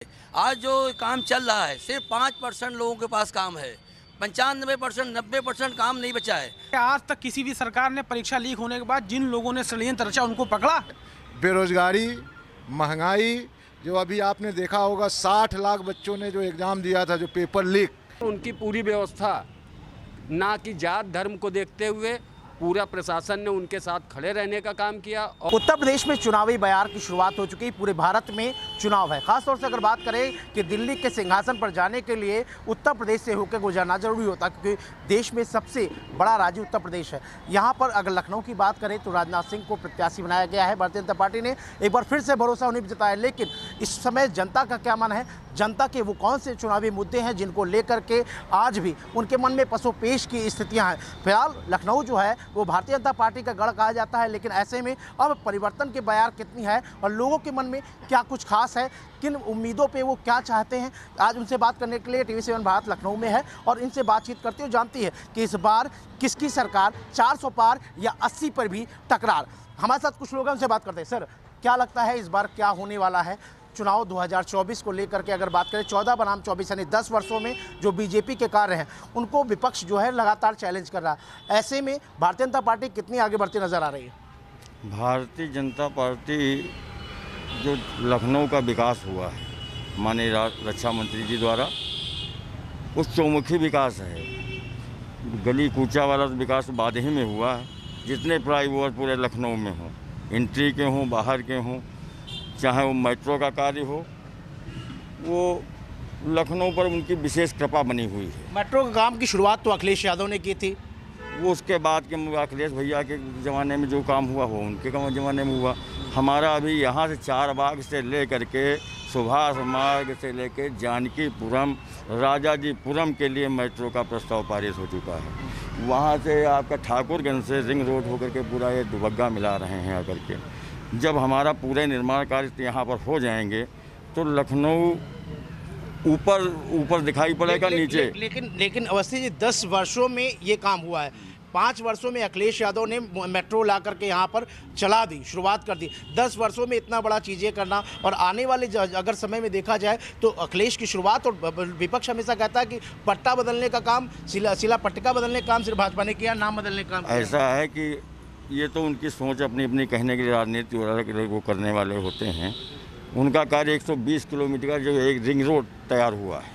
आज जो काम चल रहा है सिर्फ 5% लोगों के पास काम है। 95% 90% काम नहीं बचा है। आज तक किसी भी सरकार ने परीक्षा लीक होने के बाद जिन लोगों ने षड्यंत्र रचा उनको पकड़ा। बेरोजगारी, महंगाई, जो अभी आपने देखा होगा 60 लाख बच्चों ने जो एग्ज़ाम दिया था, जो पेपर लीक। उनकी पूरी व्यवस्था ना कि जात धर्म को देखते हुए पूरा प्रशासन ने उनके साथ खड़े रहने का काम किया। उत्तर प्रदेश में चुनावी बयार की शुरुआत हो चुकी है। पूरे भारत में चुनाव है। खासतौर से अगर बात करें कि दिल्ली के सिंहासन पर जाने के लिए उत्तर प्रदेश से होकर गुजरना जरूरी होता है, क्योंकि देश में सबसे बड़ा राज्य उत्तर प्रदेश है। यहाँ पर अगर लखनऊ की बात करें तो राजनाथ सिंह को प्रत्याशी बनाया गया है। भारतीय जनता पार्टी ने एक बार फिर से भरोसा उन्हें जताया, लेकिन इस समय जनता का क्या मन है, जनता के वो कौन से चुनावी मुद्दे हैं जिनको लेकर के आज भी उनके मन में पसोपेश की स्थितियां हैं। फिलहाल लखनऊ जो है वो भारतीय जनता पार्टी का गढ़ कहा जाता है, लेकिन ऐसे में अब परिवर्तन की बयार कितनी है और लोगों के मन में क्या कुछ खास है, किन उम्मीदों पे वो क्या चाहते हैं, आज उनसे बात करने के लिए TV7 भारत लखनऊ में है और इनसे बातचीत करते हुए जानती है कि इस बार किसकी सरकार 400 पार या 80 पर भी टकरार। हमारे साथ कुछ लोग हैं, उनसे बात करते हैं। सर, क्या लगता है इस बार क्या होने वाला है चुनाव 2024 को लेकर के? अगर बात करें 14 बनाम 24 यानी 10 वर्षों में जो बीजेपी के कार्य हैं उनको विपक्ष जो है लगातार चैलेंज कर रहा है। ऐसे में भारतीय जनता पार्टी कितनी आगे बढ़ती नजर आ रही है? भारतीय जनता पार्टी जो लखनऊ का विकास हुआ है माननीय रक्षा मंत्री जी द्वारा, उस चौमुखी विकास है। गली कूचा वाला विकास बाद ही में हुआ है। जितने फ्लाईओवर पूरे लखनऊ में हों, एंट्री के हों, बाहर के हों, चाहे वो मेट्रो का कार्य हो, वो लखनऊ पर उनकी विशेष कृपा बनी हुई है। मेट्रो के काम की शुरुआत तो अखिलेश यादव ने की थी। वो उसके बाद के अखिलेश भैया के ज़माने में जो काम हुआ वो उनके ज़माने में हुआ। हमारा अभी यहाँ से चारबाग से ले करके सुभाष मार्ग से लेकर जानकीपुरम, राजाजीपुरम के लिए मेट्रो का प्रस्ताव पारित हो चुका है। वहाँ से आपका ठाकुरगंज से रिंग रोड होकर के पूरा ये दुबग्गा मिला रहे हैं आकर के। जब हमारा पूरे निर्माण कार्य यहाँ पर हो जाएंगे तो लखनऊ ऊपर दिखाई पड़ेगा, नीचे। लेकिन अवस्थी जी 10 वर्षों में ये काम हुआ है। 5 वर्षों में अखिलेश यादव ने मेट्रो ला करके यहाँ पर चला दी, शुरुआत कर दी। 10 वर्षों में इतना बड़ा चीज़ें करना, और आने वाले अगर समय में देखा जाए तो अखिलेश की शुरुआत, और विपक्ष हमेशा कहता है कि पट्टा बदलने का काम, शिला पट्टिका बदलने का काम सिर्फ भाजपा ने किया, नाम बदलने का काम ऐसा है कि ये तो उनकी सोच अपनी अपनी कहने के लिए, राजनीति वाले वो करने वाले होते हैं। उनका कार्य 120 किलोमीटर का जो एक रिंग रोड तैयार हुआ है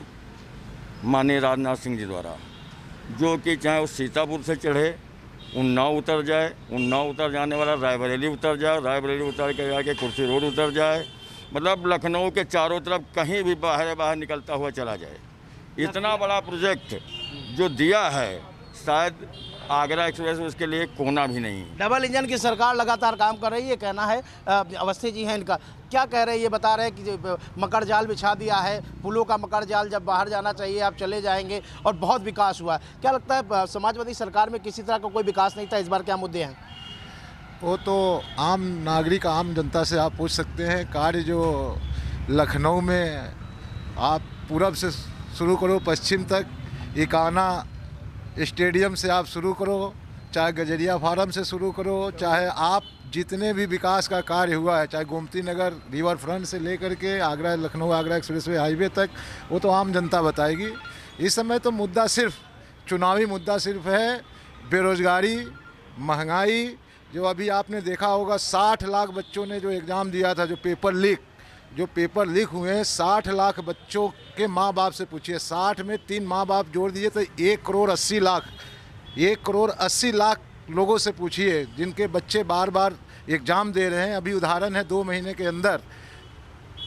माननीय राजनाथ सिंह जी द्वारा, जो कि चाहे वो सीतापुर से चढ़े, उन्नाव उतर जाए, उन्नाव उतर जाने वाला रायबरेली उतर जाए, रायबरेली उतर के जाके कुर्सी रोड उतर जाए, मतलब लखनऊ के चारों तरफ कहीं भी बाहर निकलता हुआ चला जाए। इतना बड़ा प्रोजेक्ट जो दिया है, शायद आगरा एक्सप्रेस उसके लिए कोना भी नहीं। डबल इंजन की सरकार लगातार काम कर रही है, कहना है अवस्थी जी हैं इनका। क्या कह रहे हैं? ये बता रहे हैं कि मकर जाल बिछा दिया है, पुलों का मकर जाल, जब बाहर जाना चाहिए आप चले जाएंगे, और बहुत विकास हुआ है। क्या लगता है समाजवादी सरकार में किसी तरह का कोई विकास नहीं था? इस बार क्या मुद्दे हैं? वो तो आम नागरिक, आम जनता से आप पूछ सकते हैं। कार्य जो लखनऊ में आप पूरब से शुरू करो पश्चिम तक, इकाना स्टेडियम से आप शुरू करो, चाहे गजरिया फार्म से शुरू करो, चाहे आप जितने भी विकास का कार्य हुआ है, चाहे गोमती नगर रिवर फ्रंट से लेकर के आगरा लखनऊ आगरा एक्सप्रेसवे हाईवे तक, वो तो आम जनता बताएगी। इस समय तो मुद्दा सिर्फ चुनावी मुद्दा सिर्फ है बेरोजगारी, महंगाई। जो अभी आपने देखा होगा 60 लाख बच्चों ने जो एग्ज़ाम दिया था, जो पेपर लीक हुए हैं, 60 लाख बच्चों के माँ बाप से पूछिए। 60 में 3 माँ बाप जोड़ दिए तो 1 करोड़ 80 लाख लोगों से पूछिए, जिनके बच्चे बार बार एग्ज़ाम दे रहे हैं। अभी उदाहरण है, 2 महीने के अंदर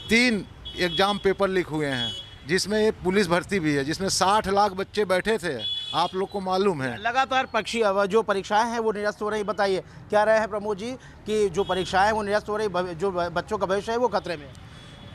3 एग्ज़ाम पेपर लीक हुए हैं, जिसमें एक पुलिस भर्ती भी है, जिसमें 60 लाख बच्चे बैठे थे। आप लोग को मालूम है लगातार जो परीक्षाएं हैं वो निरस्त हो रही। बताइए क्या रहे हैं प्रमोद जी कि जो परीक्षाएं वो निरस्त हो रही, जो बच्चों का भविष्य है वो खतरे में?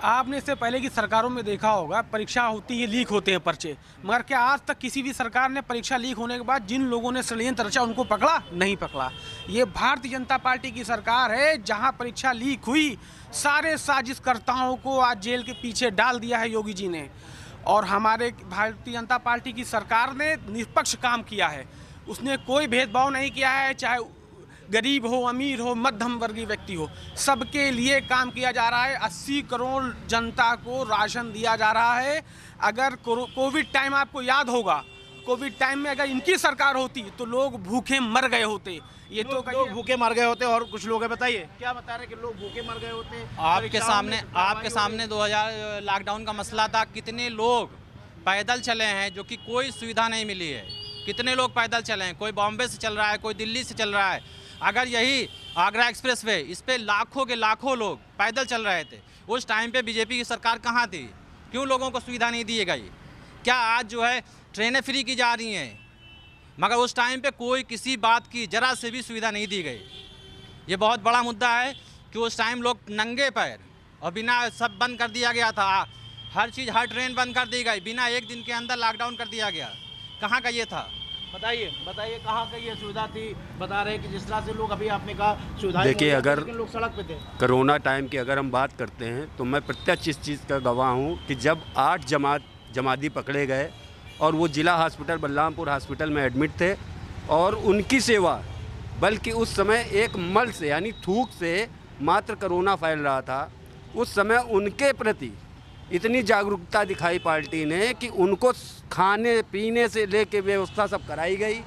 आपने इससे पहले की सरकारों में देखा होगा, परीक्षा होती है, लीक होते हैं पर्चे, मगर क्या आज तक किसी भी सरकार ने परीक्षा लीक होने के बाद जिन लोगों ने षड्यंत्र रचा उनको पकड़ा? नहीं पकड़ा। ये भारतीय जनता पार्टी की सरकार है, जहां परीक्षा लीक हुई सारे साजिशकर्ताओं को आज जेल के पीछे डाल दिया है योगी जी ने। और हमारे भारतीय जनता पार्टी की सरकार ने निष्पक्ष काम किया है, उसने कोई भेदभाव नहीं किया है, चाहे गरीब हो, अमीर हो, मध्यम वर्गीय व्यक्ति हो, सबके लिए काम किया जा रहा है। 80 करोड़ जनता को राशन दिया जा रहा है। अगर कोविड टाइम आपको याद होगा, कोविड टाइम में अगर इनकी सरकार होती तो लोग भूखे मर गए होते। ये तो लोग भूखे मर गए होते और कुछ लोग हैं, बताइए क्या बता रहे हैं कि लोग भूखे मर गए होते। आपके सामने 2000 लॉकडाउन का मसला था, कितने लोग पैदल चले हैं जो कि कोई सुविधा नहीं मिली है। कितने लोग पैदल चले हैं, कोई बॉम्बे से चल रहा है, कोई दिल्ली से चल रहा है। अगर यही आगरा एक्सप्रेस वे, इस पे लाखों के लाखों लोग पैदल चल रहे थे। उस टाइम पे बीजेपी की सरकार कहाँ थी? क्यों लोगों को सुविधा नहीं दी गई? क्या आज जो है ट्रेनें फ्री की जा रही हैं, मगर उस टाइम पे कोई किसी बात की जरा से भी सुविधा नहीं दी गई। ये बहुत बड़ा मुद्दा है कि उस टाइम लोग नंगे पैर और बिना सब बंद कर दिया गया था, हर चीज़, हर ट्रेन बंद कर दी गई, बिना एक दिन के अंदर लॉकडाउन कर दिया गया। कहाँ का ये था? बताइए कहाँ का ये सुविधा थी? बता रहे हैं कि जिस तरह से लोग, अभी आपने कहा सुविधा, देखिए, अगर लोग सड़क पे थे। कोरोना टाइम की अगर हम बात करते हैं तो मैं प्रत्यक्ष इस चीज़ का गवाह हूँ कि जब 8 जमाती पकड़े गए और वो जिला हॉस्पिटल बलरामपुर हॉस्पिटल में एडमिट थे और उनकी सेवा, बल्कि उस समय एक मल से यानी थूक से मात्र कोरोना फैल रहा था, उस समय उनके प्रति इतनी जागरूकता दिखाई पार्टी ने कि उनको खाने पीने से लेके व्यवस्था सब कराई गई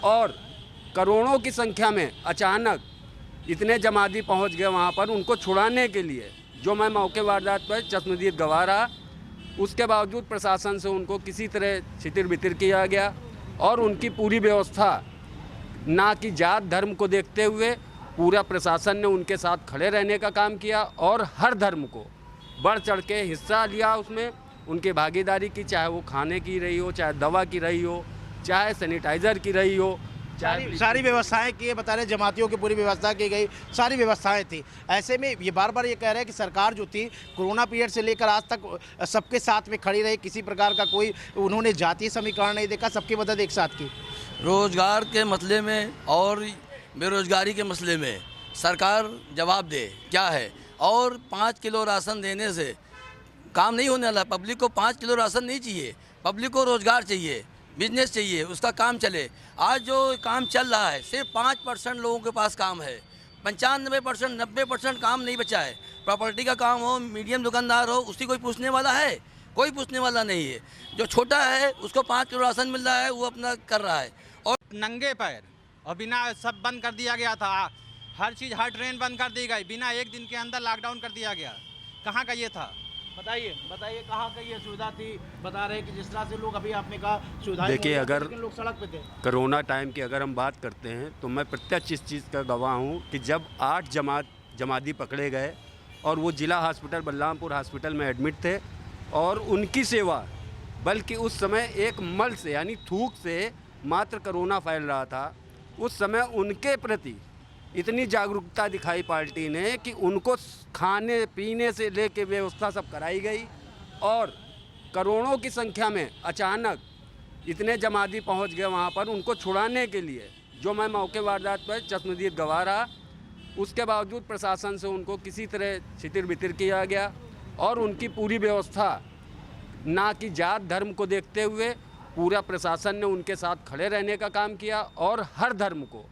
और करोड़ों की संख्या में अचानक इतने जमाती पहुंच गए वहां पर उनको छुड़ाने के लिए, जो मैं मौके वारदात पर चश्मदीद गवाह रहा। उसके बावजूद प्रशासन से उनको किसी तरह छितिर बितिर किया गया और उनकी पूरी व्यवस्था, ना कि जात धर्म को देखते हुए पूरा प्रशासन ने उनके साथ खड़े रहने का काम किया और हर धर्म को बढ़ चढ़ के हिस्सा लिया, उसमें उनकी भागीदारी की, चाहे वो खाने की रही हो, चाहे दवा की रही हो, चाहे सैनिटाइज़र की रही हो, सारी व्यवस्थाएं की, बता रहे जमातियों की पूरी व्यवस्था की गई, सारी व्यवस्थाएं थी। ऐसे में ये बार बार ये कह रहे हैं कि सरकार जो थी कोरोना पीरियड से लेकर आज तक सबके साथ में खड़ी रही, किसी प्रकार का कोई उन्होंने जातीय समीकरण नहीं देखा, सबकी मदद एक साथ की। रोज़गार के मसले में और बेरोज़गारी के मसले में सरकार जवाब दे क्या है। और 5 किलो राशन देने से काम नहीं होने वाला। पब्लिक को 5 किलो राशन नहीं चाहिए, पब्लिक को रोज़गार चाहिए, बिजनेस चाहिए, उसका काम चले। आज जो काम चल रहा है सिर्फ 5% लोगों के पास काम है। 95% 90% काम नहीं बचा है। प्रॉपर्टी का काम हो, मीडियम दुकानदार हो, उसी कोई पूछने वाला है? कोई पूछने वाला नहीं है। जो छोटा है उसको 5 किलो राशन मिल रहा है, वो अपना कर रहा है। और नंगे पैर और बिना सब बंद कर दिया गया था, हर चीज़, हर ट्रेन बंद कर दी गई, बिना एक दिन के अंदर लॉकडाउन कर दिया गया। कहाँ का ये था? बताइए कहाँ का ये सुविधा थी? बता रहे हैं कि जिस तरह से लोग, अभी आपने कहा सुविधा, देखिए, अगर लोग सड़क पे थे। कोरोना टाइम की अगर हम बात करते हैं तो मैं प्रत्यक्ष इस चीज़ का गवाह हूँ कि जब 8 जमाती पकड़े गए और वो जिला हॉस्पिटल बलरामपुर हॉस्पिटल में एडमिट थे और उनकी सेवा, बल्कि उस समय एक मल से यानी थूक से मात्र कोरोना फैल रहा था, उस समय उनके प्रति इतनी जागरूकता दिखाई पार्टी ने कि उनको खाने पीने से लेके व्यवस्था सब कराई गई और करोड़ों की संख्या में अचानक इतने जमाती पहुंच गए वहां पर उनको छुड़ाने के लिए, जो मैं मौके वारदात पर चश्मदीद गवाह रहा। उसके बावजूद प्रशासन से उनको किसी तरह छितिर बितिर किया गया और उनकी पूरी व्यवस्था, ना कि जात धर्म को देखते हुए पूरा प्रशासन ने उनके साथ खड़े रहने का काम किया और हर धर्म को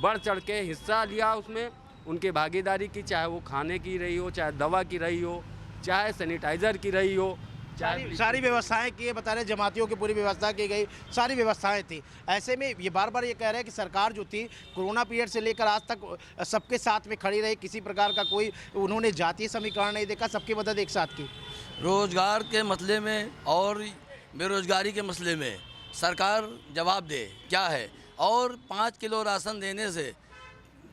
बढ़ चढ़ के हिस्सा लिया, उसमें उनकी भागीदारी की, चाहे वो खाने की रही हो, चाहे दवा की रही हो, चाहे सैनिटाइज़र की रही हो, सारी व्यवस्थाएं की, बता रहे जमातियों की पूरी व्यवस्था की गई, सारी व्यवस्थाएं थी। ऐसे में ये बार बार ये कह रहे हैं कि सरकार जो थी कोरोना पीरियड से लेकर आज तक सबके साथ में खड़ी रही, किसी प्रकार का कोई उन्होंने जातीय समीकरण नहीं देखा, सबकी मदद एक साथ की। रोज़गार के मसले में और बेरोज़गारी के मसले में सरकार जवाब दे क्या है। और 5 किलो राशन देने से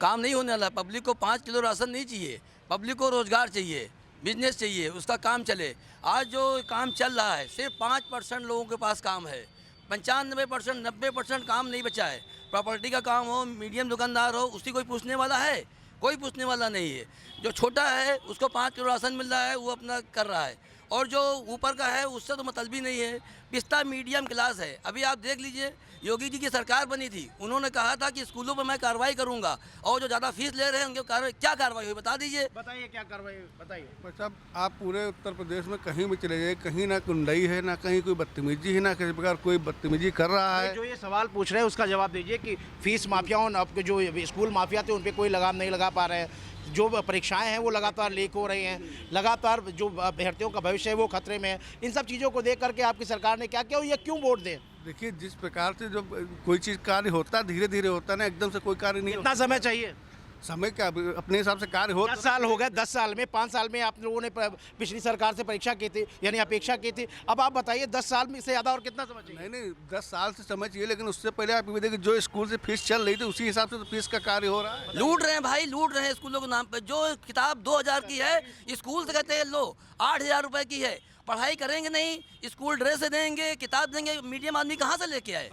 काम नहीं होने वाला। पब्लिक को 5 किलो राशन नहीं चाहिए, पब्लिक को रोज़गार चाहिए, बिजनेस चाहिए, उसका काम चले। आज जो काम चल रहा है सिर्फ 5% लोगों के पास काम है। 95% 90% काम नहीं बचा है। प्रॉपर्टी का काम हो, मीडियम दुकानदार हो, उसी कोई पूछने वाला है? कोई पूछने वाला नहीं है। जो छोटा है उसको 5 किलो राशन मिल रहा है, वो अपना कर रहा है। और जो ऊपर का है उससे तो मतलब ही नहीं है। पिस्ता मीडियम क्लास है। अभी आप देख लीजिए, योगी जी की सरकार बनी थी, उन्होंने कहा था कि स्कूलों पर मैं कार्रवाई करूंगा, और जो ज़्यादा फीस ले रहे हैं उनके क्या कार्रवाई हुई बता दीजिए। बताइए क्या कार्रवाई, बताइए। साहब आप पूरे उत्तर प्रदेश में कहीं भी चले जाइए, कहीं ना गुंडाई है, ना कहीं कोई बदतमीजी है, ना किसी प्रकार कोई बदतमीजी कर रहा है। जो ये सवाल पूछ रहे हैं उसका जवाब दीजिए कि फीस माफियाओं, आपके जो स्कूल माफिया थे उन पर कोई लगाम नहीं लगा पा रहे हैं, जो परीक्षाएं हैं वो लगातार लीक हो रही हैं, लगातार जो अभ्यर्थियों का भविष्य है वो खतरे में है। इन सब चीज़ों को देख करके आपकी सरकार ने क्या किया, ये क्यों वोट दें? देखिए, जिस प्रकार से जो कोई चीज़ कार्य होता है धीरे धीरे होता है ना, एकदम से कोई कार्य नहीं कितना समय चाहिए? समय क्या, अपने हिसाब से कार्य हो। 10 साल हो गए, 10 साल में 5 साल में आप लोगों ने पिछली सरकार से परीक्षा की थी, यानी अपेक्षा की थी। अब आप बताइए 10 साल में से ज़्यादा और कितना समय चाहिए? नहीं, 10 साल से समय चाहिए, लेकिन उससे पहले आप ये देखिए जो स्कूल से फीस चल रही थी उसी हिसाब से तो फीस का कार्य हो रहा है। लूट रहे हैं भाई, लूट रहे हैं स्कूलों के नाम पे। जो किताब 2000 की है, स्कूल से कहते हैं लो 8000 रुपए की है। पढ़ाई करेंगे नहीं, स्कूल ड्रेस देंगे, किताब देंगे, मीडियम आदमी कहाँ से लेके आए?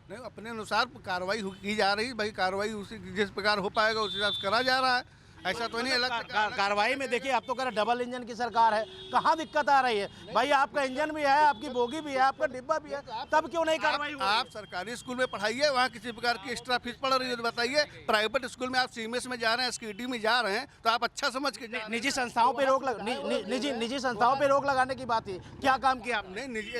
नहीं, अपने अनुसार कार्रवाई की जा रही है भाई, कार्रवाई उसी जिस प्रकार हो पाएगा उस हिसाब से करा जा रहा है, ऐसा तो नहीं अलग कार्रवाई में। देखिए आप तो कह रहे डबल इंजन की सरकार है, कहाँ दिक्कत आ रही है भाई? आपका इंजन भी है, आपकी बोगी भी है, आपका डिब्बा भी है, तब क्यों नहीं कार्रवाई? आप सरकारी स्कूल में पढ़ाइए, वहाँ किसी प्रकार की एक्स्ट्रा फीस पड़ रही है तो बताइए। प्राइवेट स्कूल में आप सीएमएस में जा रहे हैं, एसकेडी में जा रहे हैं, तो आप अच्छा समझ के निजी संस्थाओं पे रोक निजी संस्थाओं पे रोक लगाने की बात है, क्या काम किया आपने? नहीं,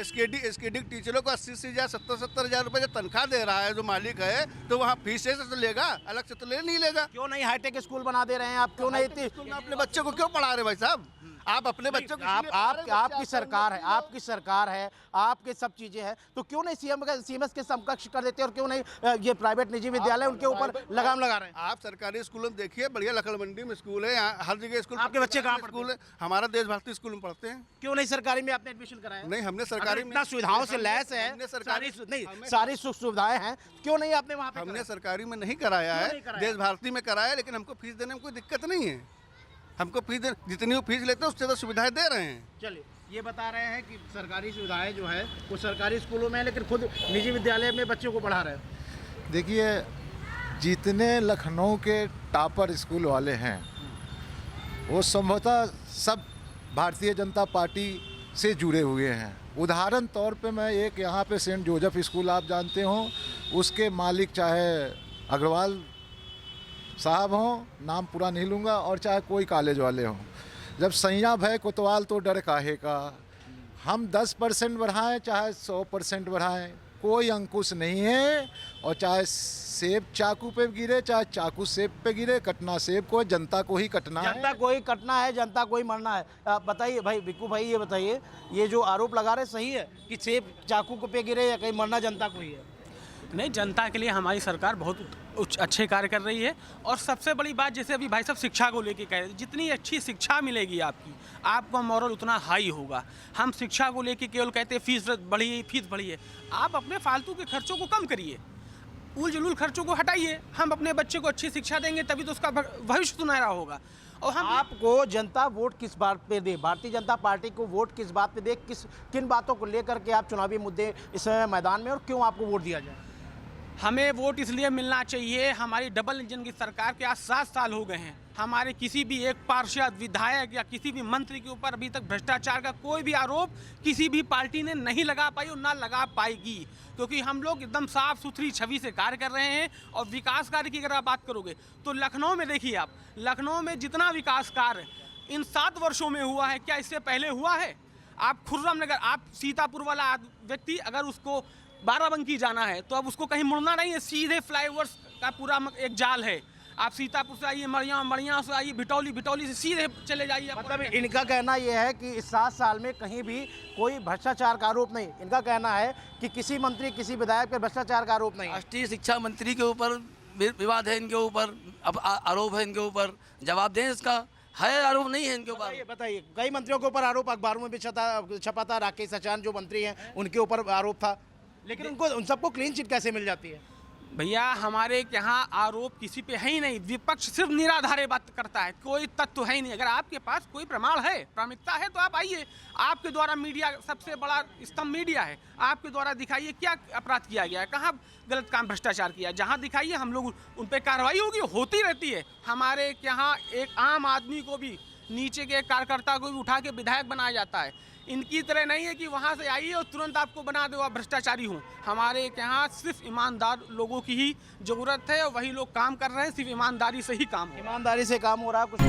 एसकेडी टीचरों को 80 से 70 हज़ार रुपये तनख्वाह दे रहा है जो मालिक है, तो वहाँ फीस से तो लेगा, अलग से तो ले नहीं लेगा। क्यों नहीं हाईटेक स्कूल बना दे रहे हैं आप? क्यों नहीं स्कूल में अपने बच्चों को क्यों पढ़ा रहे भाई साहब? आप अपने बच्चों को आपकी सरकार है, आपकी सरकार है, आपके सब चीजें हैं, तो क्यों नहीं सीएमएस के समकक्ष कर देते और क्यों नहीं ये प्राइवेट निजी विद्यालय उनके ऊपर लगाम लगा रहे हैं? आप सरकारी स्कूलों में देखिए, बढ़िया लखन मंडी में स्कूल है, यहाँ हर जगह स्कूल। आपके बच्चे कहाँ स्कूल है? हमारा देश भारती स्कूल में पढ़ते हैं। क्यों नहीं सरकारी में आपने एडमिशन कराया? नहीं, हमने सरकारी में सुविधाओं से लैस है, सारी सुख सुविधाएं हैं, क्यों नहीं आपने वहाँ पे? हमने सरकारी में नहीं कराया है, देश भारती में कराया, लेकिन हमको फीस देने में कोई दिक्कत नहीं है। हमको फीस जितनी वो फीस लेते हैं उससे तो सुविधाएं दे रहे हैं। चलिए, ये बता रहे हैं कि सरकारी सुविधाएं जो है वो सरकारी स्कूलों में है, लेकिन खुद निजी विद्यालय में बच्चों को पढ़ा रहे हैं। देखिए, जितने लखनऊ के टॉपर स्कूल वाले हैं वो संभवतः सब भारतीय जनता पार्टी से जुड़े हुए हैं। उदाहरण तौर पे मैं एक यहाँ पे सेंट जोसेफ स्कूल आप जानते हो, उसके मालिक चाहे अग्रवाल साहब हों, नाम पूरा नहीं लूँगा, और चाहे कोई कॉलेज वाले हों, जब सैया भय कोतवाल तो डर काहे का। हम 10% बढ़ाएं चाहे 100% बढ़ाएं, कोई अंकुश नहीं है। और चाहे सेब चाकू पे गिरे, चाहे चाकू सेब पे गिरे, कटना सेब को, जनता को ही कटना है। जनता को ही कटना है, जनता को ही मरना है। बताइए भाई, बिक्कू भाई ये बताइए, ये जो आरोप लगा रहे सही है कि सेब चाकू को पे गिरे या कहीं मरना जनता को ही है? नहीं, जनता के लिए हमारी सरकार बहुत अच्छे कार्य कर रही है। और सबसे बड़ी बात, जैसे अभी भाई साहब शिक्षा को लेके कह रहे हैं, जितनी अच्छी शिक्षा मिलेगी आपका मॉरल उतना हाई होगा। हम शिक्षा को लेके केवल कहते हैं फीस बढ़ी है। आप अपने फालतू के खर्चों को कम करिए, उल जुलूल खर्चों को हटाइए। हम अपने बच्चे को अच्छी शिक्षा देंगे तभी तो उसका भविष्य सुनहरा होगा। और हम आपको जनता वोट किस बात पे दे, भारतीय जनता पार्टी को वोट किस बात पे दे, किन बातों को लेकर के आप चुनावी मुद्दे इस मैदान में, और क्यों आपको वोट दिया जाए? हमें वोट इसलिए मिलना चाहिए, हमारी डबल इंजन की सरकार के आज 7 साल हो गए हैं। हमारे किसी भी एक पार्षद, विधायक या किसी भी मंत्री के ऊपर अभी तक भ्रष्टाचार का कोई भी आरोप किसी भी पार्टी ने नहीं लगा पाई और ना लगा पाएगी, क्योंकि हम लोग एकदम साफ सुथरी छवि से कार्य कर रहे हैं। और विकास कार्य की अगर आप बात करोगे तो लखनऊ में देखिए आप, लखनऊ में जितना विकास कार्य इन 7 वर्षों में हुआ है, क्या इससे पहले हुआ है? आप खुर्रम नगर, आप सीतापुर वाला व्यक्ति अगर उसको बाराबंकी जाना है तो अब उसको कहीं मुड़ना नहीं है, सीधे फ्लाईओवर्स का पूरा एक जाल है। आप सीतापुर से आइए, मड़िया से आइए, भिटौली से सीधे चले जाइए। मतलब इनका कहना यह है कि इस 7 साल में कहीं भी कोई भ्रष्टाचार का आरोप नहीं। इनका कहना है कि किसी मंत्री, किसी विधायक पर भ्रष्टाचार का आरोप नहीं। राष्ट्रीय शिक्षा मंत्री के ऊपर विवाद है, इनके ऊपर अब आरोप है, इनके ऊपर जवाब दें। इसका है आरोप नहीं है इनके ऊपर? बताइए, कई मंत्रियों के ऊपर आरोप अखबारों में भी छपा था। राकेश अचान जो मंत्री हैं उनके ऊपर आरोप था, लेकिन उन सबको क्लीन चिट कैसे मिल जाती है? भैया, हमारे यहाँ आरोप किसी पे है ही नहीं। विपक्ष सिर्फ निराधार बात करता है, कोई तथ्य है ही नहीं। अगर आपके पास कोई प्रमाण है, प्रामाणिकता है, तो आप आइए। आपके द्वारा मीडिया सबसे बड़ा स्तंभ मीडिया है, आपके द्वारा दिखाइए क्या अपराध किया गया है, कहाँ गलत काम भ्रष्टाचार किया है। जहाँ दिखाइए हम लोग उन पर कार्रवाई होती रहती है। हमारे यहाँ एक आम आदमी को भी नीचे के कार्यकर्ता को भी उठा के विधायक बनाया जाता है। इनकी तरह नहीं है कि वहाँ से आइए और तुरंत आपको बना दो आप भ्रष्टाचारी हो। हमारे यहाँ सिर्फ ईमानदार लोगों की ही ज़रूरत है और वही लोग काम कर रहे हैं, सिर्फ ईमानदारी से ही काम हो। ईमानदारी से काम हो रहा है कुछ